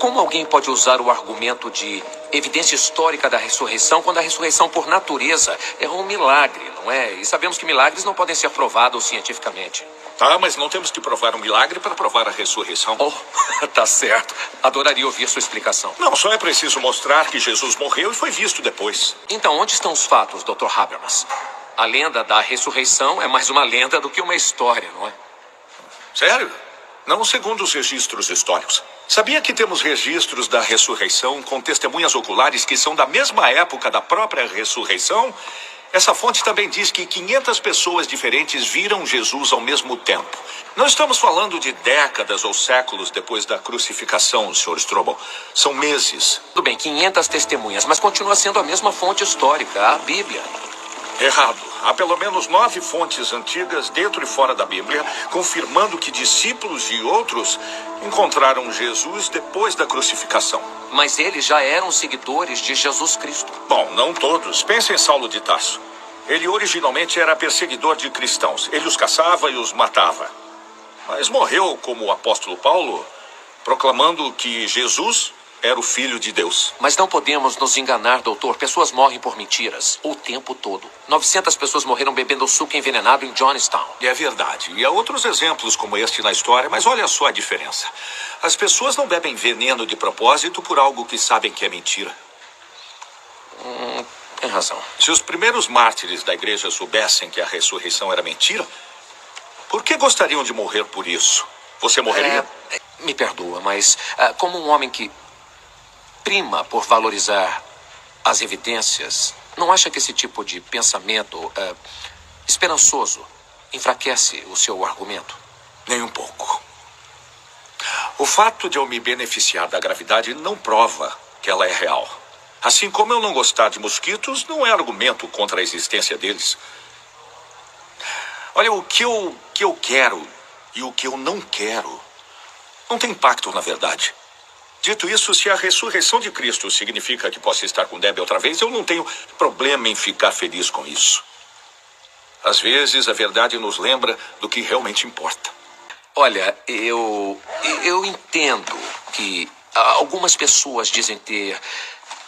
Como alguém pode usar o argumento de evidência histórica da ressurreição quando a ressurreição, por natureza, é um milagre, não é? E sabemos que milagres não podem ser provados cientificamente. Tá, mas não temos que provar um milagre para provar a ressurreição. Oh, tá certo. Adoraria ouvir sua explicação. Não, só é preciso mostrar que Jesus morreu e foi visto depois. Então, onde estão os fatos, Dr. Habermas? A lenda da ressurreição é mais uma lenda do que uma história, não é? Sério? Não segundo os registros históricos. Sabia que temos registros da ressurreição com testemunhas oculares que são da mesma época da própria ressurreição? Essa fonte também diz que 500 pessoas diferentes viram Jesus ao mesmo tempo. Não estamos falando de décadas ou séculos depois da crucificação, Sr. Strobel. São meses. Tudo bem, 500 testemunhas, mas continua sendo a mesma fonte histórica, a Bíblia. Errado. Há pelo menos 9 fontes antigas dentro e fora da Bíblia, confirmando que discípulos e outros encontraram Jesus depois da crucificação. Mas eles já eram seguidores de Jesus Cristo. Bom, não todos. Pense em Saulo de Tarso. Ele originalmente era perseguidor de cristãos. Ele os caçava e os matava. Mas morreu como o apóstolo Paulo, proclamando que Jesus era o Filho de Deus. Mas não podemos nos enganar, doutor. Pessoas morrem por mentiras o tempo todo. 900 pessoas morreram bebendo suco envenenado em Johnstown. É verdade. E há outros exemplos como este na história, mas olha só a diferença. As pessoas não bebem veneno de propósito por algo que sabem que é mentira. Tem razão. Se os primeiros mártires da igreja soubessem que a ressurreição era mentira, por que gostariam de morrer por isso? Você morreria? Me perdoa, mas como um homem que prima por valorizar as evidências, não acha que esse tipo de pensamento esperançoso enfraquece o seu argumento? Nem um pouco. O fato de eu me beneficiar da gravidade não prova que ela é real. Assim como eu não gostar de mosquitos, não é argumento contra a existência deles. Olha, o que eu quero e o que eu não quero não tem impacto na verdade. Dito isso, se a ressurreição de Cristo significa que posso estar com Debbie outra vez, eu não tenho problema em ficar feliz com isso. Às vezes, a verdade nos lembra do que realmente importa. Olha, eu entendo que algumas pessoas dizem ter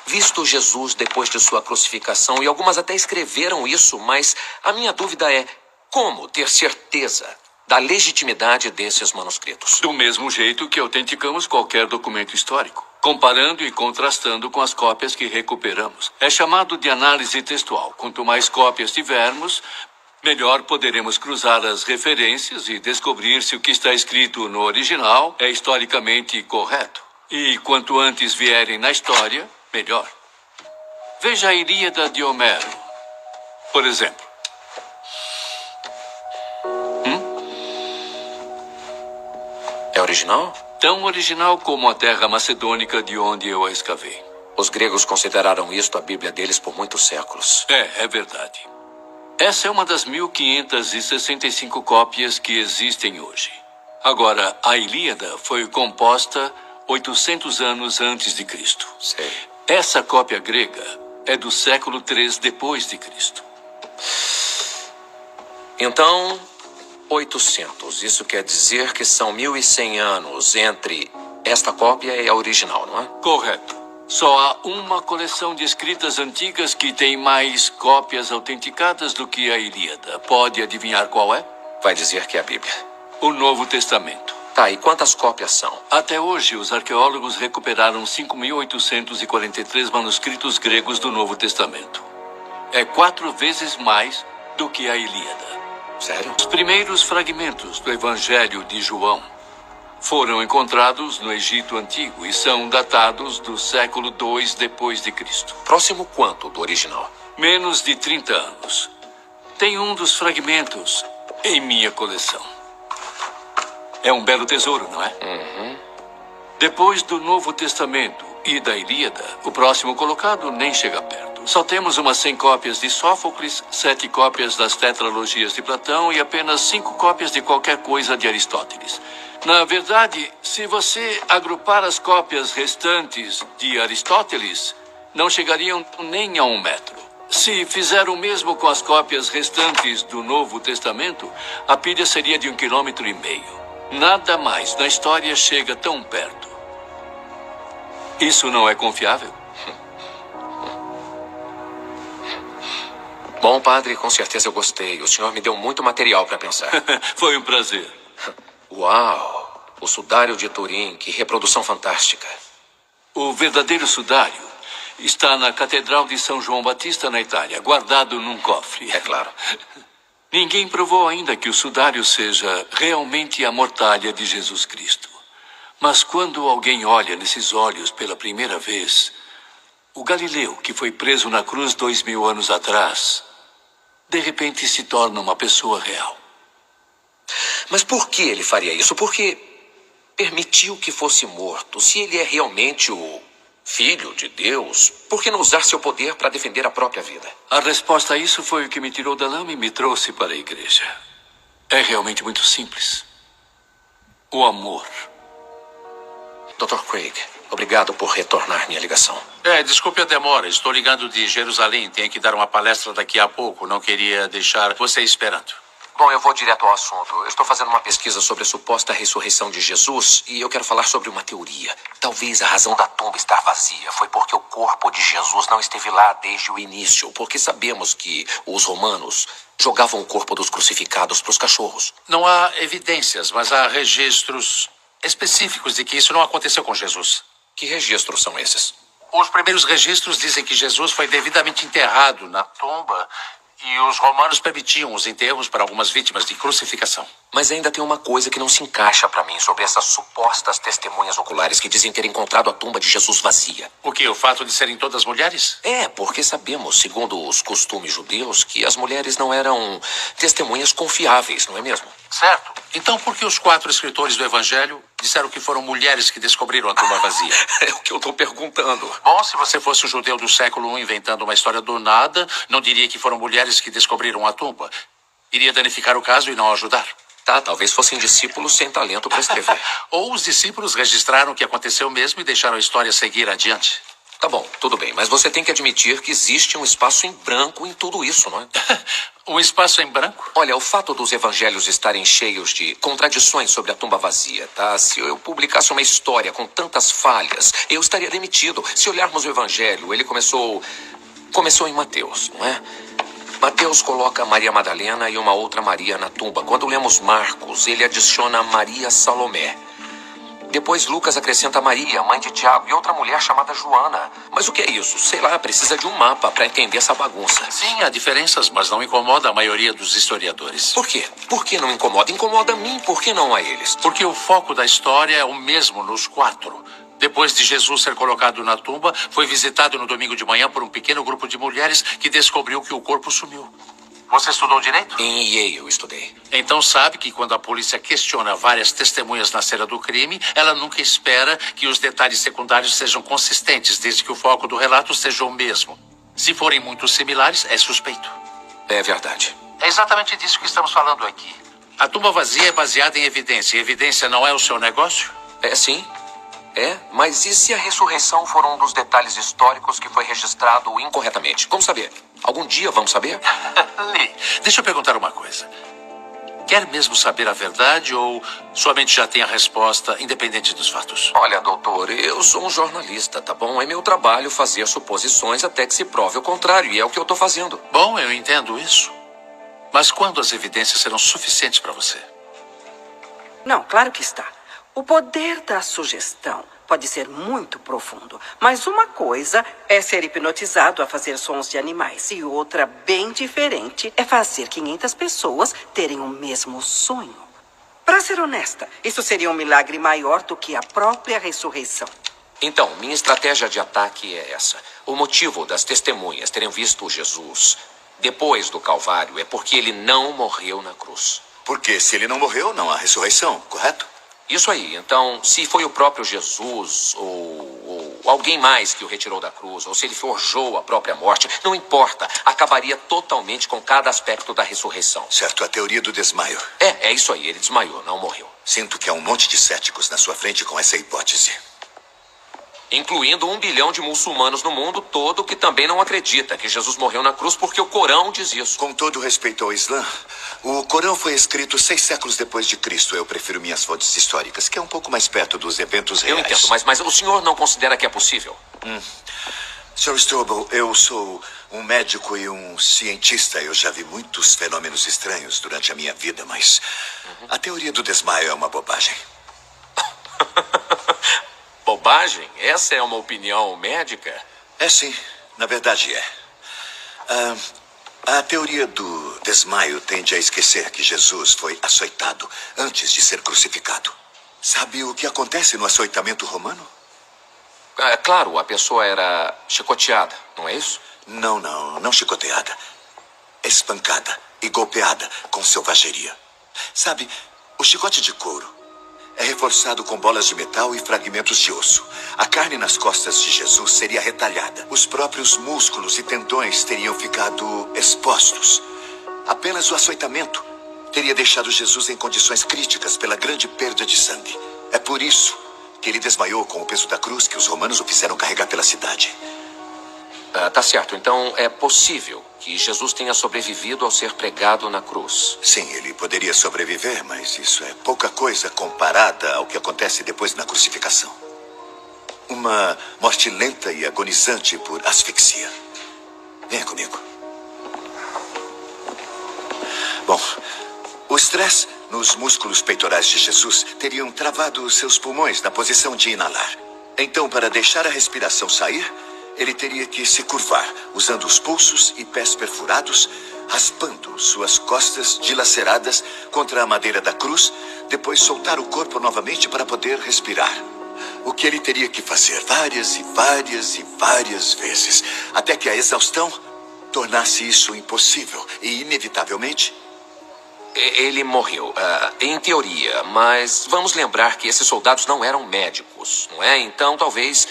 visto Jesus depois de sua crucificação e algumas até escreveram isso, mas a minha dúvida é como ter certeza da legitimidade desses manuscritos. Do mesmo jeito que autenticamos qualquer documento histórico, comparando e contrastando com as cópias que recuperamos. É chamado de análise textual. Quanto mais cópias tivermos, melhor poderemos cruzar as referências e descobrir se o que está escrito no original é historicamente correto. E quanto antes vierem na história, melhor. Veja a Ilíada de Homero, por exemplo. É original? Tão original como a terra macedônica de onde eu a escavei. Os gregos consideraram isto a Bíblia deles por muitos séculos. É verdade. Essa é uma das 1565 cópias que existem hoje. Agora, a Ilíada foi composta 800 anos antes de Cristo. Sei. Essa cópia grega é do século 3 depois de Cristo. Então, 800. Isso quer dizer que são 1100 anos entre esta cópia e a original, não é? Correto. Só há uma coleção de escritas antigas que tem mais cópias autenticadas do que a Ilíada. Pode adivinhar qual é? Vai dizer que é a Bíblia. O Novo Testamento. Tá, e quantas cópias são? Até hoje, os arqueólogos recuperaram 5.843 manuscritos gregos do Novo Testamento. É 4 vezes mais do que a Ilíada. Sério? Os primeiros fragmentos do Evangelho de João foram encontrados no Egito Antigo e são datados do século 2 depois de Cristo. Próximo quanto do original? Menos de 30 anos. Tem um dos fragmentos em minha coleção. É um belo tesouro, não é? Depois do Novo Testamento e da Ilíada, o próximo colocado nem chega perto. Só temos umas 100 cópias de Sófocles, 7 cópias das tetralogias de Platão e apenas 5 cópias de qualquer coisa de Aristóteles. Na verdade, se você agrupar as cópias restantes de Aristóteles, não chegariam nem a 1 metro. Se fizer o mesmo com as cópias restantes do Novo Testamento, a pilha seria de 1,5 km. Nada mais na história chega tão perto. Isso não é confiável? Bom, padre, com certeza eu gostei. O senhor me deu muito material para pensar. Foi um prazer. Uau! O sudário de Turim, que reprodução fantástica. O verdadeiro sudário está na Catedral de São João Batista, na Itália, guardado num cofre. É claro. Ninguém provou ainda que o sudário seja realmente a mortalha de Jesus Cristo. Mas quando alguém olha nesses olhos pela primeira vez, o Galileu, que foi preso na cruz 2000 anos atrás, de repente se torna uma pessoa real. Mas por que ele faria isso? Por que permitiu que fosse morto? Se ele é realmente o filho de Deus, por que não usar seu poder para defender a própria vida? A resposta a isso foi o que me tirou da lama e me trouxe para a igreja. É realmente muito simples. O amor. Dr. Craig, obrigado por retornar minha ligação. Desculpe a demora. Estou ligando de Jerusalém. Tenho que dar uma palestra daqui a pouco. Não queria deixar você esperando. Bom, eu vou direto ao assunto. Eu estou fazendo uma pesquisa sobre a suposta ressurreição de Jesus e eu quero falar sobre uma teoria. Talvez a razão da tumba estar vazia foi porque o corpo de Jesus não esteve lá desde o início, porque sabemos que os romanos jogavam o corpo dos crucificados para os cachorros. Não há evidências, mas há registros específicos de que isso não aconteceu com Jesus. Que registros são esses? Os primeiros registros dizem que Jesus foi devidamente enterrado na tumba e os romanos permitiam os enterros para algumas vítimas de crucificação. Mas ainda tem uma coisa que não se encaixa para mim sobre essas supostas testemunhas oculares que dizem ter encontrado a tumba de Jesus vazia. O quê? O fato de serem todas mulheres? É, porque sabemos, segundo os costumes judeus, que as mulheres não eram testemunhas confiáveis, não é mesmo? Certo. Então por que os 4 escritores do Evangelho disseram que foram mulheres que descobriram a tumba vazia? É o que eu tô perguntando. Bom, se você fosse um judeu do século I inventando uma história do nada, não diria que foram mulheres que descobriram a tumba. Iria danificar o caso e não ajudar. Tá, talvez fossem discípulos sem talento para escrever. Ou os discípulos registraram o que aconteceu mesmo e deixaram a história seguir adiante. Tá bom, tudo bem, mas você tem que admitir que existe um espaço em branco em tudo isso, não é? Um espaço em branco? Olha, o fato dos evangelhos estarem cheios de contradições sobre a tumba vazia, tá? Se eu publicasse uma história com tantas falhas, eu estaria demitido. Se olharmos o evangelho, ele começou em Mateus, não é? Mateus coloca Maria Madalena e uma outra Maria na tumba. Quando lemos Marcos, ele adiciona Maria Salomé. Depois Lucas acrescenta Maria, mãe de Tiago, e outra mulher chamada Joana. Mas o que é isso? Sei lá, precisa de um mapa para entender essa bagunça. Sim, há diferenças, mas não incomoda a maioria dos historiadores. Por quê? Por que não incomoda? Incomoda a mim, por que não a eles? Porque o foco da história é o mesmo nos 4. Depois de Jesus ser colocado na tumba, foi visitado no domingo de manhã por um pequeno grupo de mulheres que descobriu que o corpo sumiu. Você estudou direito? Em Yale eu estudei. Então sabe que quando a polícia questiona várias testemunhas na cena do crime, ela nunca espera que os detalhes secundários sejam consistentes, desde que o foco do relato seja o mesmo. Se forem muito similares, é suspeito. É verdade. É exatamente disso que estamos falando aqui. A tumba vazia é baseada em evidência. E evidência não é o seu negócio? É sim. É, mas e se a ressurreição for um dos detalhes históricos que foi registrado incorretamente? Como saber? Algum dia vamos saber? Lee, deixa eu perguntar uma coisa. Quer mesmo saber a verdade ou somente já tem a resposta, independente dos fatos? Olha, doutor, eu sou um jornalista, tá bom? É meu trabalho fazer suposições até que se prove o contrário, e é o que eu tô fazendo. Bom, eu entendo isso. Mas quando as evidências serão suficientes para você? Não, claro que está. O poder da sugestão pode ser muito profundo, mas uma coisa é ser hipnotizado a fazer sons de animais e outra, bem diferente, é fazer 500 pessoas terem o mesmo sonho. Para ser honesta, isso seria um milagre maior do que a própria ressurreição. Então, minha estratégia de ataque é essa. O motivo das testemunhas terem visto Jesus depois do Calvário é porque ele não morreu na cruz. Porque se ele não morreu, não há ressurreição, correto? Isso aí. Então, se foi o próprio Jesus ou alguém mais que o retirou da cruz, ou se ele forjou a própria morte, não importa. Acabaria totalmente com cada aspecto da ressurreição. Certo, a teoria do desmaio. É isso aí. Ele desmaiou, não morreu. Sinto que há um monte de céticos na sua frente com essa hipótese. incluindo 1 bilhão de muçulmanos no mundo todo que também não acredita que Jesus morreu na cruz porque o Corão diz isso. Com todo respeito ao Islã, o Corão foi escrito 6 séculos depois de Cristo. Eu prefiro minhas fontes históricas, que é um pouco mais perto dos eventos Eu reais. entendo, mas o senhor não considera que é possível? Sr. Strobel, eu sou um médico e um cientista. Eu já vi muitos fenômenos estranhos durante a minha vida, mas a teoria do desmaio é uma bobagem. Bobagem? Essa é uma opinião médica? É sim, na verdade é. A teoria do desmaio tende a esquecer que Jesus foi açoitado antes de ser crucificado. Sabe o que acontece no açoitamento romano? Claro, a pessoa era chicoteada, não é isso? Não chicoteada. Espancada e golpeada com selvageria. Sabe, o chicote de couro é reforçado com bolas de metal e fragmentos de osso. A carne nas costas de Jesus seria retalhada. Os próprios músculos e tendões teriam ficado expostos. Apenas o açoitamento teria deixado Jesus em condições críticas pela grande perda de sangue. É por isso que ele desmaiou com o peso da cruz que os romanos o fizeram carregar pela cidade. Tá certo. Então é possível que Jesus tenha sobrevivido ao ser pregado na cruz. Sim, ele poderia sobreviver, mas isso é pouca coisa comparada ao que acontece depois na crucificação. Uma morte lenta e agonizante por asfixia. Venha comigo. Bom, o estresse nos músculos peitorais de Jesus teriam travado seus pulmões na posição de inalar. Então, para deixar a respiração sair, ele teria que se curvar, usando os pulsos e pés perfurados, raspando suas costas dilaceradas contra a madeira da cruz, depois soltar o corpo novamente para poder respirar. O que ele teria que fazer várias e várias e várias vezes, até que a exaustão tornasse isso impossível e, inevitavelmente, Ele morreu, em teoria, mas vamos lembrar que esses soldados não eram médicos, não é? Então talvez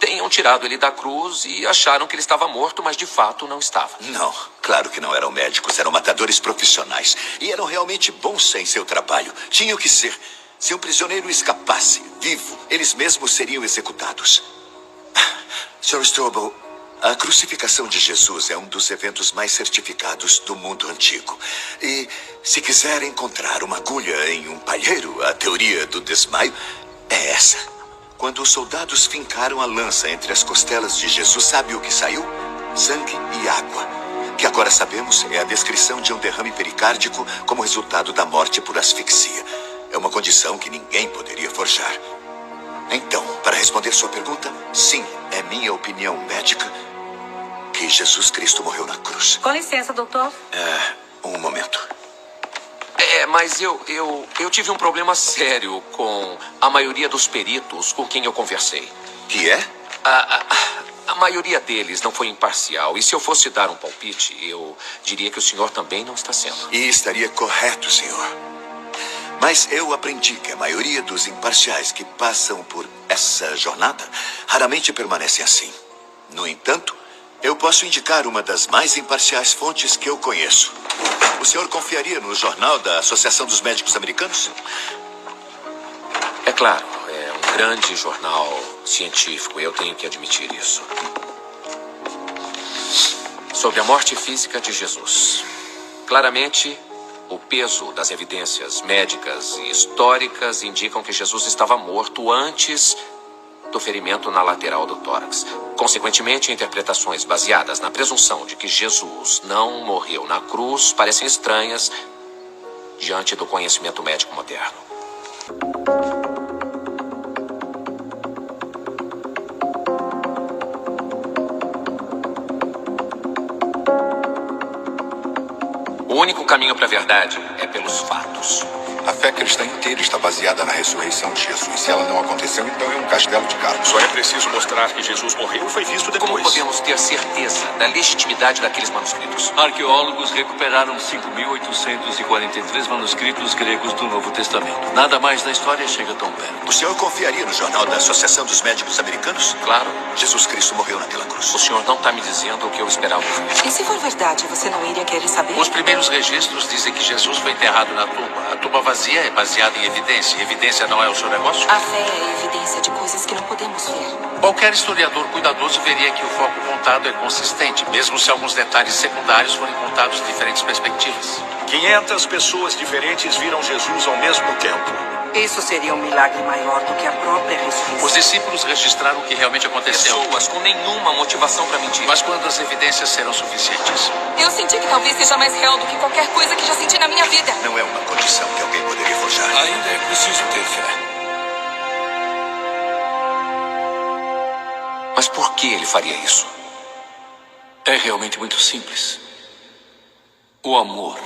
tenham tirado ele da cruz e acharam que ele estava morto, mas de fato não estava. Não, claro que não eram médicos, eram matadores profissionais. E eram realmente bons em seu trabalho. Tinham que ser. Se um prisioneiro escapasse vivo, eles mesmos seriam executados. Sr. Strobel, a crucificação de Jesus é um dos eventos mais certificados do mundo antigo. E se quiser encontrar uma agulha em um palheiro, a teoria do desmaio é essa. Quando os soldados fincaram a lança entre as costelas de Jesus, sabe o que saiu? Sangue e água. Que agora sabemos é a descrição de um derrame pericárdico como resultado da morte por asfixia. É uma condição que ninguém poderia forjar. Então, para responder sua pergunta, sim, é minha opinião médica que Jesus Cristo morreu na cruz. Com licença, doutor. Um momento. Mas eu tive um problema sério com a maioria dos peritos com quem eu conversei. Que é? A maioria deles não foi imparcial. E se eu fosse dar um palpite, eu diria que o senhor também não está sendo. E estaria correto, senhor. Mas eu aprendi que a maioria dos imparciais que passam por essa jornada raramente permanecem assim. No entanto, eu posso indicar uma das mais imparciais fontes que eu conheço. O senhor confiaria no jornal da Associação dos Médicos Americanos? É claro, é um grande jornal científico, eu tenho que admitir isso. Sobre a morte física de Jesus. Claramente, o peso das evidências médicas e históricas indicam que Jesus estava morto antes do ferimento na lateral do tórax. Consequentemente, interpretações baseadas na presunção de que Jesus não morreu na cruz parecem estranhas diante do conhecimento médico moderno. O único caminho para a verdade é pelos fatos. A fé cristã inteira está baseada na ressurreição de Jesus. Se ela não aconteceu, então é um castelo de cartas. Só é preciso mostrar que Jesus morreu e foi visto depois. Como podemos ter certeza da legitimidade daqueles manuscritos? Arqueólogos recuperaram 5.843 manuscritos gregos do Novo Testamento. Nada mais na história chega tão perto. O senhor confiaria no jornal da Associação dos Médicos Americanos? Claro. Jesus Cristo morreu naquela cruz. O senhor não está me dizendo o que eu esperava ouvir. E se for verdade, você não iria querer saber? Os primeiros registros dizem que Jesus foi enterrado na tumba. A tumba vazia é baseada em evidência. E evidência não é o seu negócio? A fé é evidência de coisas que não podemos podemos ver. Qualquer historiador cuidadoso veria que o foco contado é consistente, mesmo se alguns detalhes secundários forem contados de diferentes perspectivas. 500 pessoas diferentes viram Jesus ao mesmo tempo. Isso seria um milagre maior do que a própria ressurreição. Os discípulos registraram o que realmente aconteceu. Pessoas com nenhuma motivação para mentir. Mas quando as evidências serão suficientes? Eu senti que talvez seja mais real do que qualquer coisa que já senti na minha vida. Não é uma condição que alguém poderia forjar. Ainda é preciso ter fé. Mas por que ele faria isso? É realmente muito simples. O amor.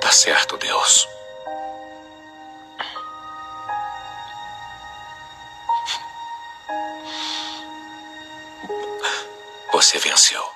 Tá certo, Deus. Você venceu.